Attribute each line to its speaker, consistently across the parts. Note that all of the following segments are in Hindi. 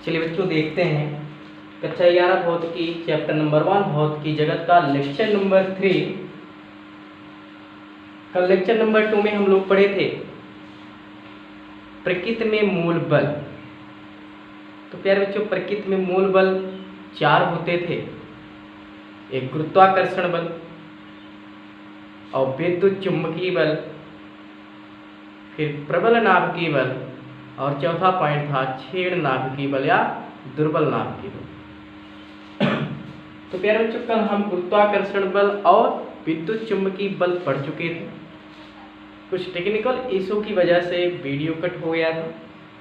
Speaker 1: चलिए बच्चों देखते हैं कक्षा 11 भौतिकी चैप्टर नंबर 1 भौतिकी जगत का लेक्चर नंबर 3। कल लेक्चर नंबर 2 में हम लोग पढ़े थे प्रकृति में मूल बल। तो प्यारे बच्चों प्रकृति में मूल बल 4 होते थे, एक गुरुत्वाकर्षण बल और विद्युत चुंबकीय बल, फिर प्रबल नाभिकीय बल और चौथा पॉइंट था क्षीण नाभिकीय बल या दुर्बल नाभिकीय बल। तो प्यारे बच्चों कल हम गुरुत्वाकर्षण बल और विद्युत चुंबकीय बल पढ़ चुके थे। कुछ टेक्निकल इशू की वजह से वीडियो कट हो गया था,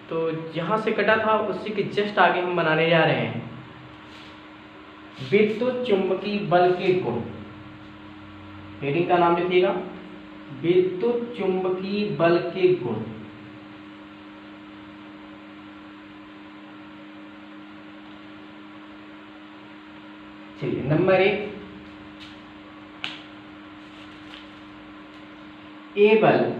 Speaker 1: तो जहाँ से कटा था उसी के जस्ट आगे हम बनाने जा रहे हैं विद्युत चुंबकीय बल के गुण। हेडिंग का नाम लिखिएगा विद्युत चुंबकीय बल के गुण। चलिए नंबर 1, ए बल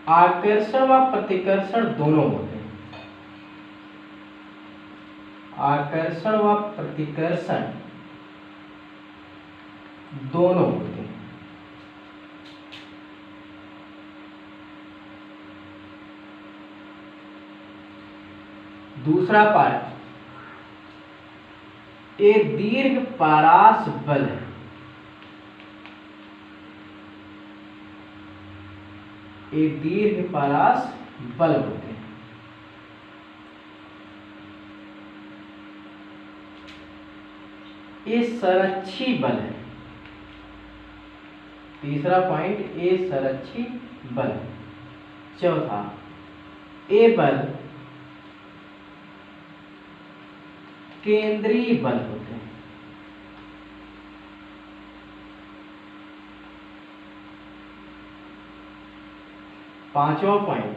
Speaker 1: आकर्षण व प्रतिकर्षण दोनों होते हैं। आकर्षण व प्रतिकर्षण दोनों होते हैं। दूसरा पार्ट ए दीर्घ पारास बल है। ए दीर्घ पारास बल होते हैं। ए संरक्षी बल है। तीसरा पॉइंट ए संरक्षी बल। चौथा ए बल केंद्रीय बल होते हैं। पांचवा पॉइंट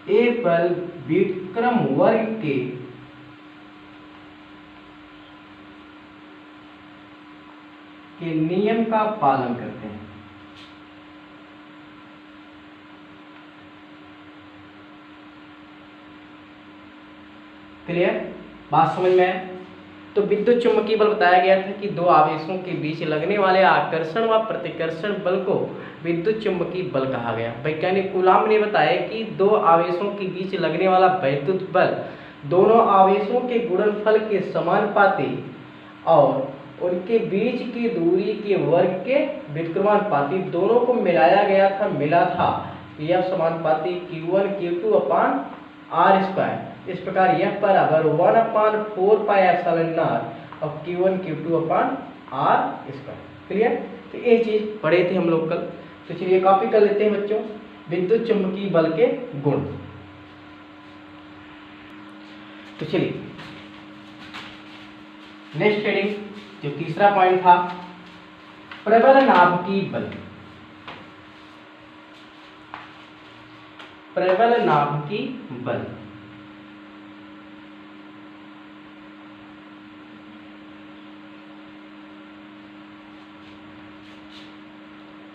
Speaker 1: ए बल विक्रम वर्ग के नियम का पालन करते हैं। क्लियर? बात समझ में आए? तो विद्युत चुंबकीय बल बताया गया था कि दो आवेशों के बीच लगने वाले आकर्षण व प्रतिकर्षण बल को विद्युत चुंबकीय बल कहा गया। वैज्ञानिक कूलाम ने बताया कि दो आवेशों के बीच लगने वाला वैद्युत बल दोनों आवेशों के गुणनफल के समानुपाती और उनके बीच की दूरी के वर्ग के व्युत्क्रमानुपाती दोनों को मिलाया गया था। मिला था यह समानुपाती Q1 Q2 अपान R स्क्वायर। इस प्रकार यह बराबर 1/4πε0 और Q1 Q2 अपान R स्क्वायर। क्लियर? तो ये चीज पढ़े थे हम लोग कल। तो चलिए कॉपी कर लेते हैं बच्चों विद्युत चुंबकीय बल के गुण। तो चलिए नेक्स्ट हेडिंग जो तीसरा पॉइंट था प्रबल नाभिकीय बल। प्रबल नाभिकीय बल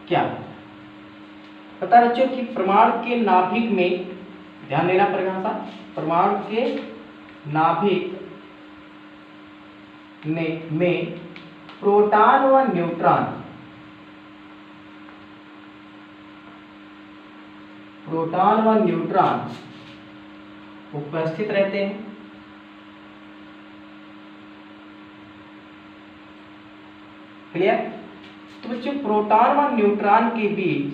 Speaker 1: क्या पता बच्चों कि परमाणु के नाभिक में ध्यान देना परिभाषा, परमाणु के नाभिक में प्रोटॉन व न्यूट्रॉन उपस्थित रहते हैं। क्लियर? तो बच्चों प्रोटॉन व न्यूट्रॉन के बीच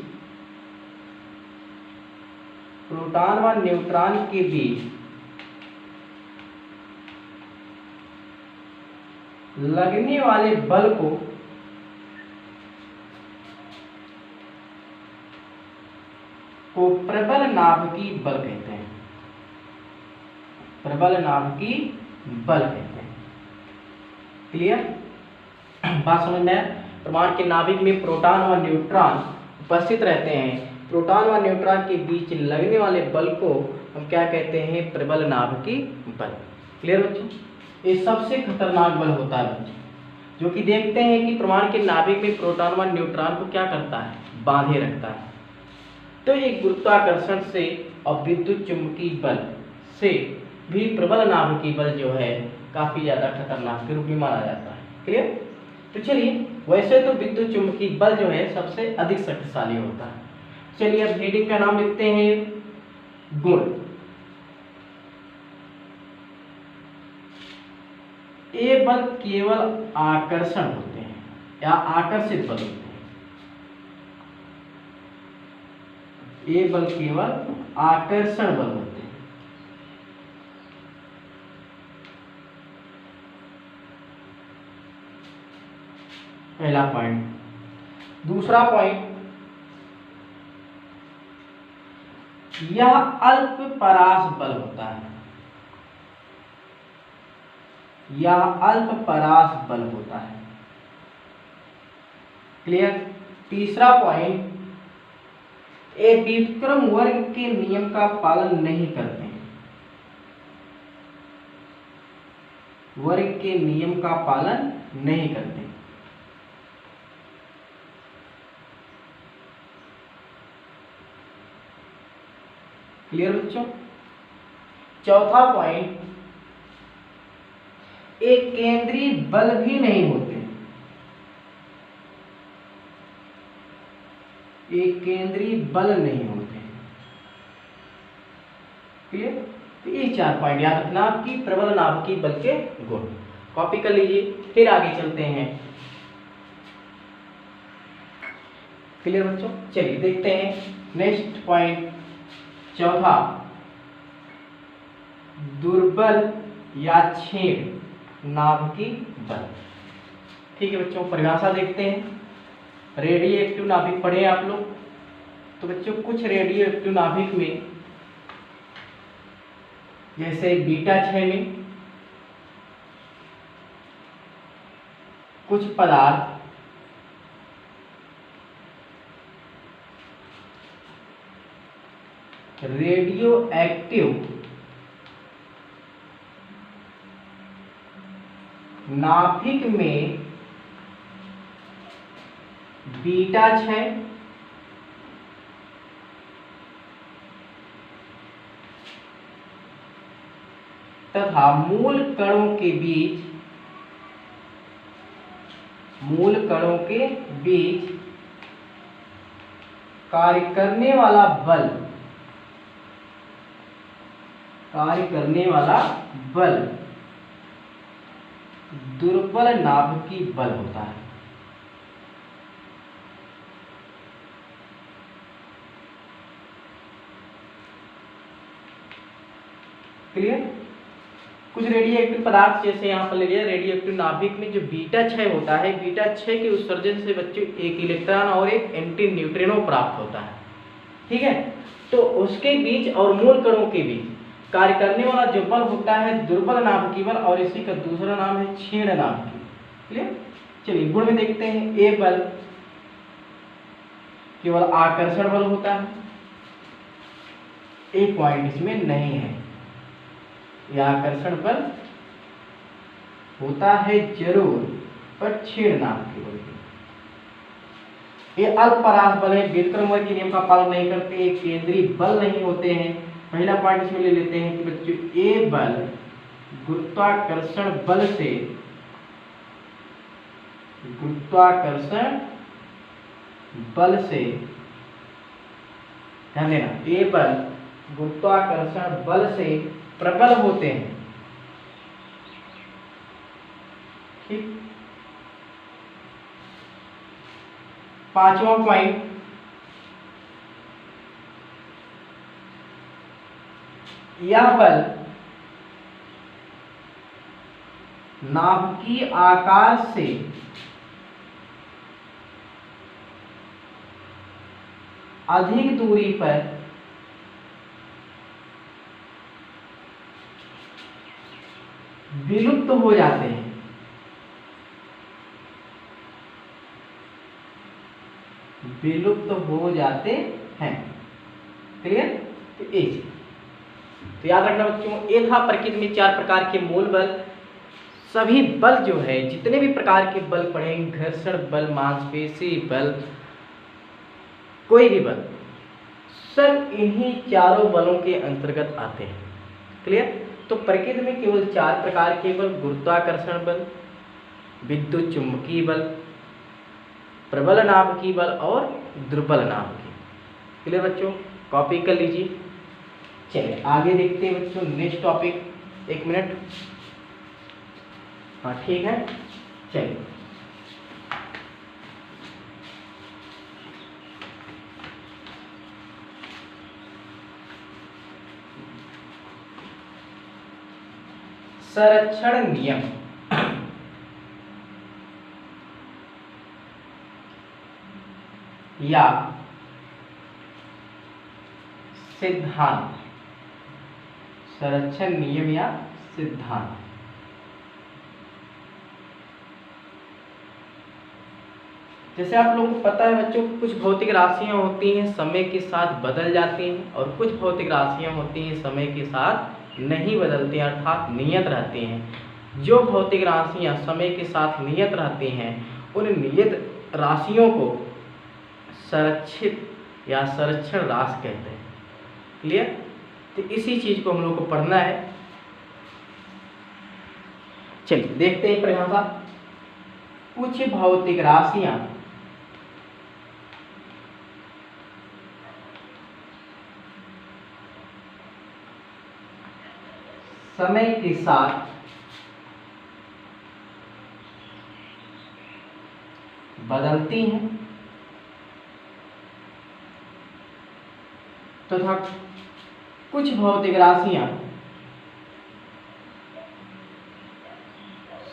Speaker 1: लगने वाले बल को प्रबल नाभिकीय बल कहते हैं। प्रबल नाभिकीय बल कहते हैं। क्लियर? बात समझ में आया? परमाणु के नाभिक में प्रोटॉन व न्यूट्रॉन उपस्थित रहते हैं। प्रोटॉन व न्यूट्रॉन के बीच लगने वाले बल को हम क्या कहते हैं? प्रबल नाभिकीय बल। क्लियर बच्चों? ये सबसे खतरनाक बल होता है बच्चों, जो कि देखते हैं कि परमाणु के नाभिक में प्रोटॉन व न्यूट्रॉन को क्या करता है? बांधे रखता है। तो एक गुरुत्वाकर्षण से और विद्युत चुंबकीय बल से भी प्रबल नाभिकीय बल जो है काफी ज्यादा खतरनाक के रूप में माना जाता है। क्लियर? तो चलिए, वैसे तो विद्युत चुंबकीय बल जो है सबसे अधिक शक्तिशाली होता है। चलिए अब हेडिंग का नाम लिखते हैं गुण। ये बल केवल आकर्षण होते हैं या आकर्षित बल होते हैं। ये बल केवल आकर्षण बल होते हैं। पहला पॉइंट। दूसरा पॉइंट, यह अल्प परास बल होता है। यह अल्प परास बल होता है। क्लियर? तीसरा पॉइंट, ये व्युत्क्रम वर्ग के नियम का पालन नहीं करते हैं। वर्ग के नियम का पालन नहीं करते। क्लियर बच्चों? चौथा पॉइंट, एक केंद्रीय बल भी नहीं होते। एक केंद्रीय बल नहीं होते। क्लियर? तो ये 4 पॉइंट याद रखना आपकी प्रबल नाभिकीय बल के गुण। कॉपी कर लीजिए, फिर आगे चलते हैं। क्लियर बच्चों? चलिए देखते हैं नेक्स्ट पॉइंट, चौथा, दुर्बल या क्षीण नाभिकीय बल। ठीक है बच्चों, परिभाषा देखते हैं। रेडियो एक्टिव नाभिक पढ़े आप लोग, तो बच्चों कुछ रेडियो एक्टिव नाभिक में, जैसे बीटा 6 में कुछ पदार्थ रेडियो एक्टिव नाभिक में बीटा 6 तथा मूल कणों के बीच कार्य करने वाला बल दुर्बल नाभिकीय बल होता है। क्लियर? कुछ रेडियो एक्टिव पदार्थ, जैसे यहाँ पर ले लिया रेडियो एक्टिव नाभिक में जो बीटा 6 होता है, बीटा 6 के उत्सर्जन से बच्चों एक इलेक्ट्रॉन और एक एंटी न्यूट्रिनो प्राप्त होता है। ठीक है? तो उसके बीच और मूल कणों के बीच कार्य करने वाला जो बल होता है दुर्बल नाभिकीय बल, और इसी का दूसरा नाम है क्षीण नाभिकीय। क्लियर? चलिए गुण में देखते हैं। ए बल केवल आकर्षण बल होता है। एक पॉइंट इसमें नहीं है, यह आकर्षण बल होता है जरूर, पर क्षीण नाभिकीय बल। ये अल्प परास बल है, व्युत्क्रम वर्ग के नियम का पालन नहीं करते, एक केंद्रीय बल नहीं होते हैं। पहला पॉइंट इसमें ले लेते हैं कि बच्चों ये बल गुरुत्वाकर्षण बल से ध्यान देना, ये बल गुरुत्वाकर्षण बल से प्रबल होते हैं। ठीक। पांचवा पॉइंट, यह बल नाभिकीय आकार से अधिक दूरी पर विलुप्त हो जाते हैं। क्लियर? तो याद रखना बच्चों, ये था प्रकृति में 4 प्रकार के मूल बल। सभी बल जो है, जितने भी प्रकार के बल पढ़ेंगे, घर्षण बल, मांसपेशी बल, कोई भी बल, सब इन्हीं चारों बलों के अंतर्गत आते हैं। क्लियर? तो प्रकृति में केवल 4 प्रकार के बल, गुरुत्वाकर्षण बल, विद्युत चुम्बकीय बल, प्रबल नाभिकीय बल और दुर्बल नाभिकीय। क्लियर बच्चों? कॉपी कर लीजिए। चलिए आगे देखते हैं बच्चों नेक्स्ट टॉपिक। 1 मिनट। हाँ ठीक है, चलिए। संरक्षण नियम या सिद्धांत। संरक्षण नियम या सिद्धांत। जैसे आप लोगों को पता है बच्चों, कुछ भौतिक राशियां होती हैं समय के साथ बदल जाती हैं और कुछ भौतिक राशियां होती हैं समय के साथ नहीं बदलती हैं, अर्थात नियत रहती हैं। जो भौतिक राशियां समय के साथ नियत रहती हैं उन नियत राशियों को संरक्षित या संरक्षण राशि कहते हैं। क्लियर? तो इसी चीज को हम लोग को पढ़ना है। चलिए देखते हैं परिभाषा। कुछ भौतिक राशियां समय के साथ बदलती हैं तथा कुछ भौतिक राशियां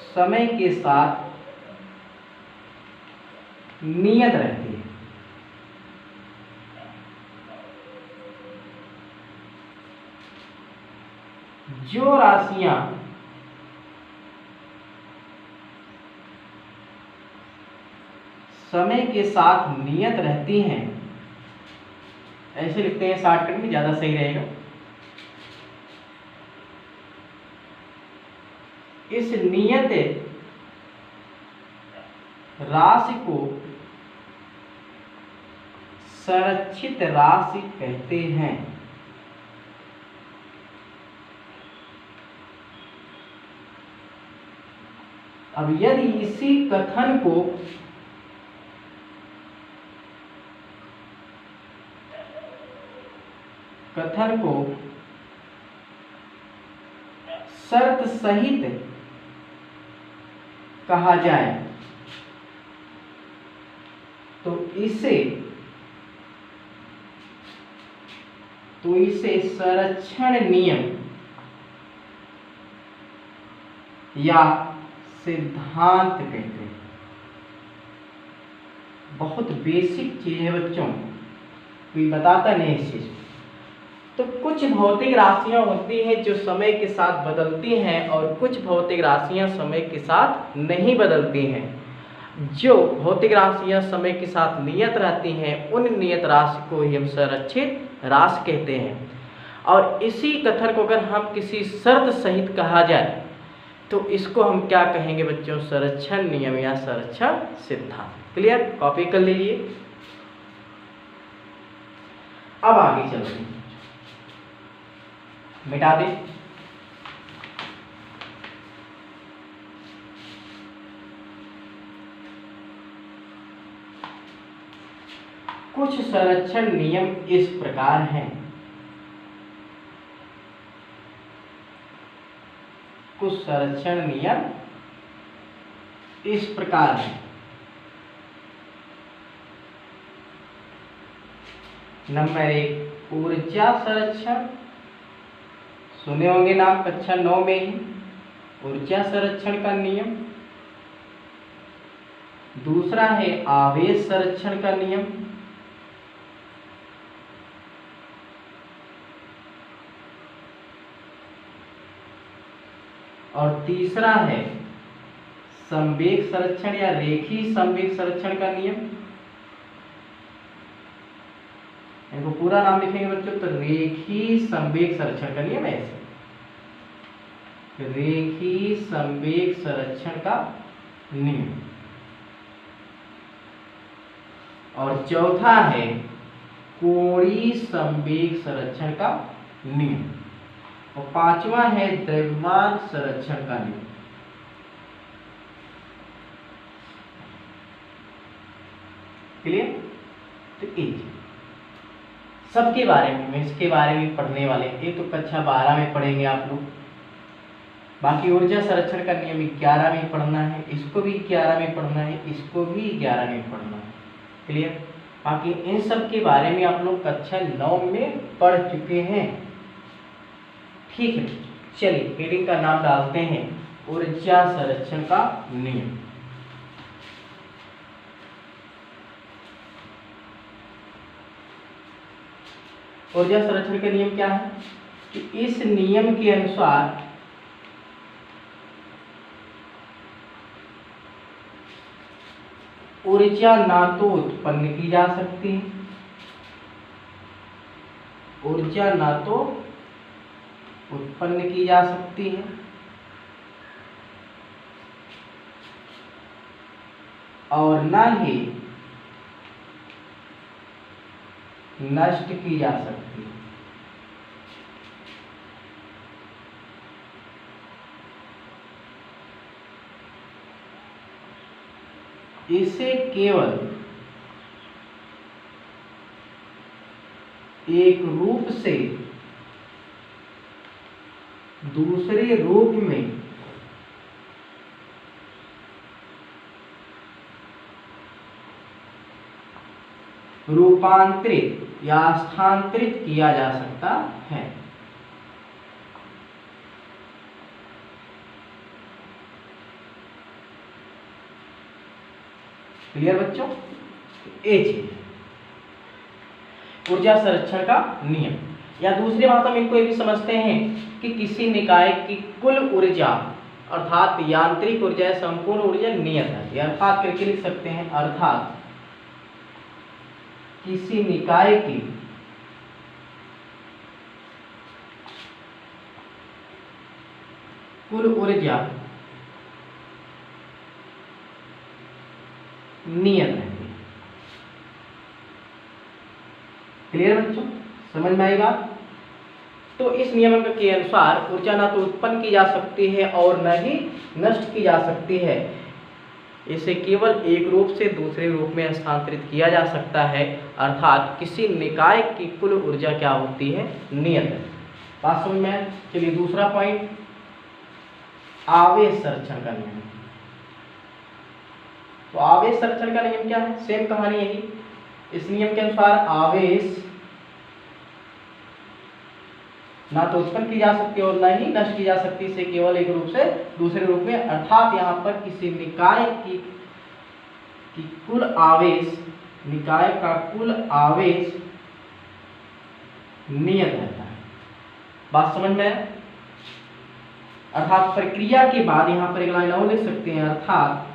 Speaker 1: समय के साथ नियत रहती है। जो राशियां समय के साथ नियत रहती हैं, ऐसे लिखते हैं शॉर्टकट में, ज्यादा सही रहेगा। इस नियत राशि को संरक्षित राशि कहते हैं। अब यदि इसी कथन को शर्त सहित कहा जाए तो इसे संरक्षण नियम या सिद्धांत कहते हैं। बहुत बेसिक चीज है बच्चों, कोई बताता नहीं इस चीज। तो कुछ भौतिक राशियां होती हैं जो समय के साथ बदलती हैं और कुछ भौतिक राशियां समय के साथ नहीं बदलती हैं। जो भौतिक राशियां समय के साथ नियत रहती हैं उन नियत राशि को ही हम संरक्षित राशि कहते हैं। और इसी कथन को अगर हम किसी शर्त सहित कहा जाए तो इसको हम क्या कहेंगे बच्चों? संरक्षण नियम या संरक्षण सिद्धांत। क्लियर? कॉपी कर लीजिए। अब आगे चलते हैं, मिटा दे। कुछ संरक्षण नियम इस प्रकार हैं। कुछ संरक्षण नियम इस प्रकार हैं। नंबर 1 ऊर्जा संरक्षण। सुने होंगे नाम कक्षा 9 में ही, ऊर्जा संरक्षण का नियम। दूसरा है आवेश संरक्षण का नियम। और तीसरा है संवेग संरक्षण या रेखीय संवेग संरक्षण का नियम। इनको पूरा नाम लिखेंगे बच्चों तो रेखीय संवेग संरक्षण का नियम। ऐसे रेखीय संवेग संरक्षण का नियम। और चौथा है कोणीय संवेग संरक्षण का नियम। और पांचवा है द्रव्यमान संरक्षण का नियम। क्लियर? तो एक सबके बारे में इसके बारे में पढ़ने वाले, ये तो कक्षा 12 में पढ़ेंगे आप लोग। बाकी ऊर्जा संरक्षण का नियम 11 में पढ़ना है, इसको भी 11 में पढ़ना है, इसको भी 11 में पढ़ना है। क्लियर? बाकी इन सब के बारे में आप लोग कक्षा 9 में पढ़ चुके हैं। ठीक है, चलिए हेडिंग का नाम डालते हैं ऊर्जा संरक्षण का नियम। ऊर्जा संरक्षण का नियम क्या है कि इस नियम के अनुसार ऊर्जा ना तो उत्पन्न की जा सकती है, ऊर्जा ना तो उत्पन्न की जा सकती है और ना ही नष्ट की जा सकती है। इसे केवल एक रूप से दूसरे रूप में रूपांतरित या स्थानांतरित किया जा सकता है। क्लियर बच्चों? ए चीज ऊर्जा संरक्षण का नियम, या दूसरी बात हम इनको ये भी समझते हैं कि किसी निकाय की कुल ऊर्जा अर्थात यांत्रिक ऊर्जा या संपूर्ण ऊर्जा नियत है। अर्थात करके लिख सकते हैं, अर्थात किसी निकाय की कुल ऊर्जा नियत है। क्लियर बच्चों? समझ में आई बात? तो इस नियम के अनुसार ऊर्जा ना तो उत्पन्न की जा सकती है और न ही नष्ट की जा सकती है। इसे केवल एक रूप से दूसरे रूप में स्थानांतरित किया जा सकता है। अर्थात किसी निकाय की कुल ऊर्जा क्या होती है? नियत है। बात समझ में? चलिए दूसरा पॉइंट, आवेश संरक्षण का नियम। तो आवेश संरक्षण का नियम क्या है? सेम कहानी यही। इस नियम के अनुसार आवेश ना तो उत्पन्न की जा सकती और न ही नष्ट की जा सकती, इसे केवल एक रूप से दूसरे रूप में। अर्थात यहाँ पर किसी निकाय की कुल आवेश, निकाय का कुल आवेश नियत रहता है। बात समझ में? अर्थात प्रक्रिया के बाद यहाँ पर एक लाइन और लिख सकते हैं, अर्थात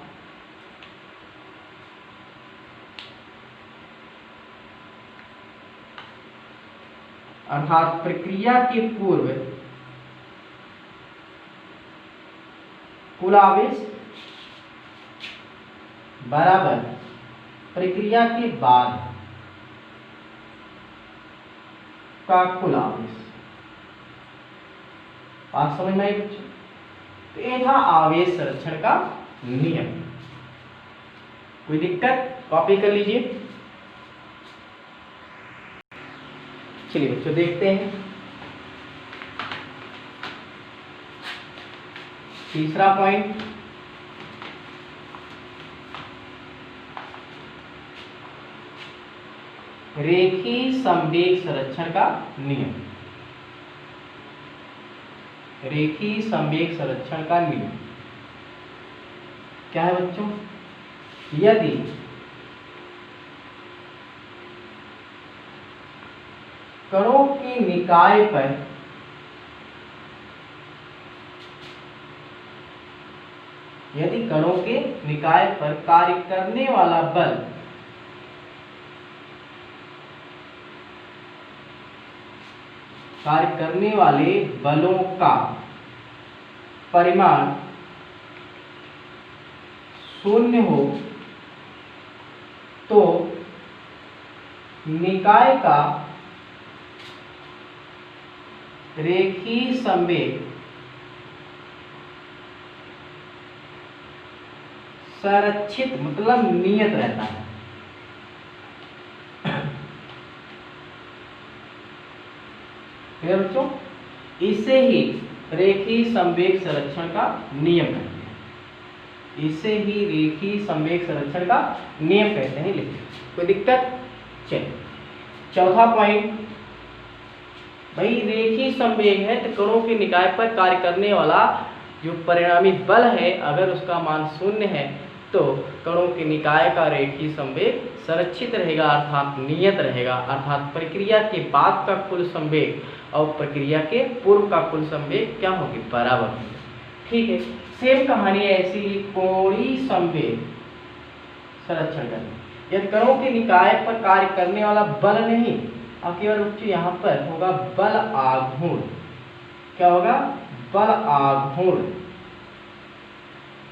Speaker 1: प्रक्रिया के पूर्व कुल आवेश बराबर प्रक्रिया के बाद का कुल आवेश। बात समझ में आई बच्चों? तो ये था आवेश संरक्षण का नियम। कोई दिक्कत? कॉपी कर लीजिए। चलिए बच्चों देखते हैं तीसरा पॉइंट, रेखीय संवेग संरक्षण का नियम। रेखीय संवेग संरक्षण का नियम क्या है बच्चों? यदि कणों की निकाय पर कार्य करने वाला बल कार्य करने वाले बलों का परिमाण शून्य हो तो निकाय का रेखीय संवेग संरक्षित मतलब नियत रहता है। बच्चों, इसे ही रेखीय संवेग संरक्षण का नियम कहते हैं। इसे ही रेखीय संवेग संरक्षण का नियम कहते हैं। लिखिए, कोई दिक्कत? चलिए, चौथा पॉइंट, भाई रेखीय संवेग है तो कणों के निकाय पर कार्य करने वाला जो परिणामी बल है अगर उसका मान शून्य है तो कणों के निकाय का रेखीय संवेग संरक्षित रहेगा अर्थात नियत रहेगा, अर्थात प्रक्रिया के बाद का कुल संवेग और प्रक्रिया के पूर्व का कुल संवेग क्या होगी? बराबर होगी। ठीक है, सेम कहानी है ऐसी ही कोणीय संवेग संरक्षण करनी। यदि कणों के निकाय पर कार्य करने वाला बल नहीं केवल बच्चों यहाँ पर होगा बल आघूर्ण। क्या होगा? बल आघूर्ण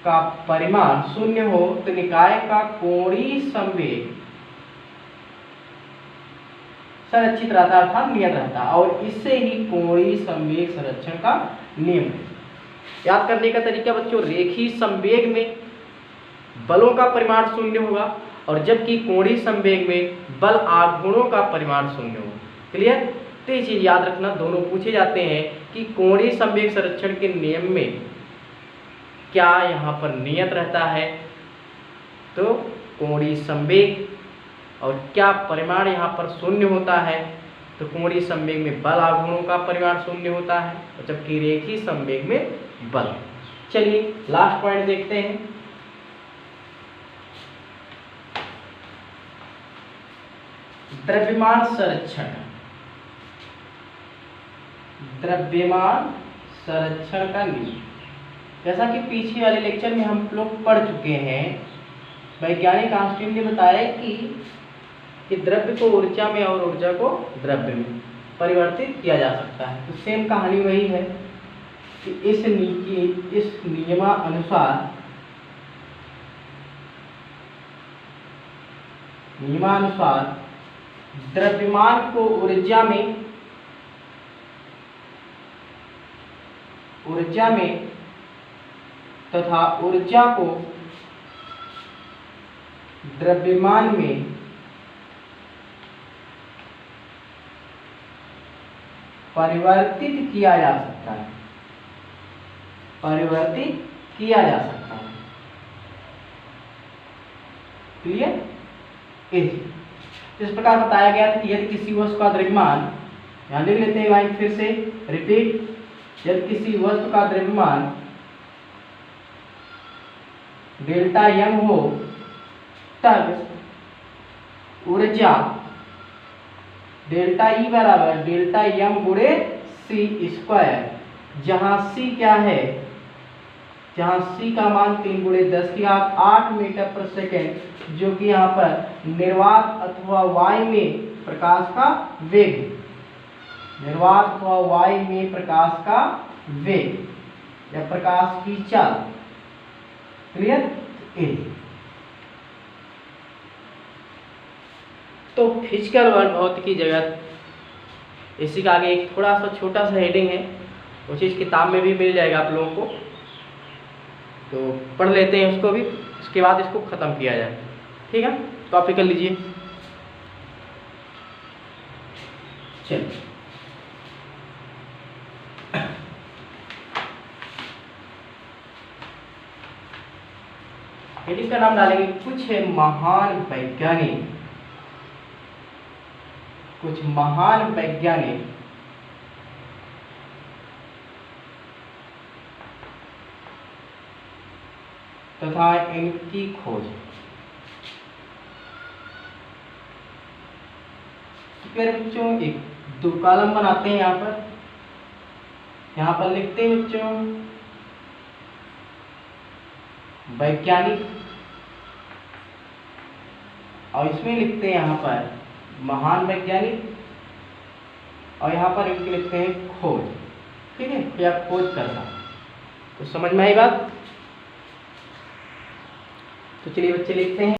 Speaker 1: का परिमाण शून्य हो तो निकाय का कोणीय संवेग संरक्षित रहता अर्थात नियत रहता, और इससे ही कोणीय संवेग संरक्षण का नियम है। याद करने का तरीका बच्चों, रेखीय संवेग में बलों का परिमाण शून्य होगा और जबकि कोणीय संवेग में बल आघूर्णों का परिमाण शून्य होगा। क्लियर? तो ये चीज याद रखना, दोनों पूछे जाते हैं कि कोणीय संवेग संरक्षण के नियम में क्या यहाँ पर नियत रहता है तो कोणीय संवेग, और क्या परिमाण यहाँ पर शून्य होता है तो कोणीय संवेग में बल आघूर्णों का परिमाण शून्य होता है और जबकि रेखीय संवेग में बल। चलिए लास्ट पॉइंट देखते हैं। द्रव्यमान संरक्षण। द्रव्यमान संरक्षण का नियम, जैसा कि पीछे वाले लेक्चर में हम लोग पढ़ चुके हैं, वैज्ञानिक आइंस्टीन ने बताया कि द्रव्य को ऊर्जा में और ऊर्जा को द्रव्य में परिवर्तित किया जा सकता है। तो सेम कहानी वही है कि इस नियमानुसार द्रव्यमान को ऊर्जा में तथा ऊर्जा को द्रव्यमान में परिवर्तित किया जा सकता है। परिवर्तित किया जा सकता है। क्लियर? इस प्रकार बताया गया था कि यदि किसी वस्तु का द्रव्यमान, ध्यान लिख लेते हैं भाई फिर से रिपीट, यदि किसी वस्तु का द्रव्यमान डेल्टा एम हो तब ऊर्जा डेल्टा ई बराबर डेल्टा एम गुणे सी स्क्वायर, जहां सी क्या है, जहां सी का मान 3 गुणे 10 की 8 मीटर पर सेकेंड, जो कि यहाँ पर निर्वात अथवा वायु में प्रकाश का वेग, निर्वात अथवा वायु में प्रकाश का वेग या प्रकाश की चाल। क्लियर? तो फिजिकल वर्ड भौतिकी जगत, इसी का आगे एक थोड़ा सा छोटा सा हेडिंग है, वो चीज़ किताब में भी मिल जाएगा आप लोगों को, तो पढ़ लेते हैं उसको भी, उसके बाद इसको ख़त्म किया जाए। ठीक है, कॉपी कर लीजिए। चलिए हेडिंग का नाम डालेंगे कुछ महान वैज्ञानिक, कुछ महान वैज्ञानिक तथा इनकी खोज। बच्चों एक 2 कॉलम बनाते हैं यहाँ पर लिखते हैं बच्चों वैज्ञानिक, और इसमें लिखते हैं यहाँ पर महान वैज्ञानिक, और यहाँ पर इनके लिखते हैं खोज। ठीक है, क्या खोज करना, तो समझ में आई बात? तो चलिए बच्चे लिखते हैं।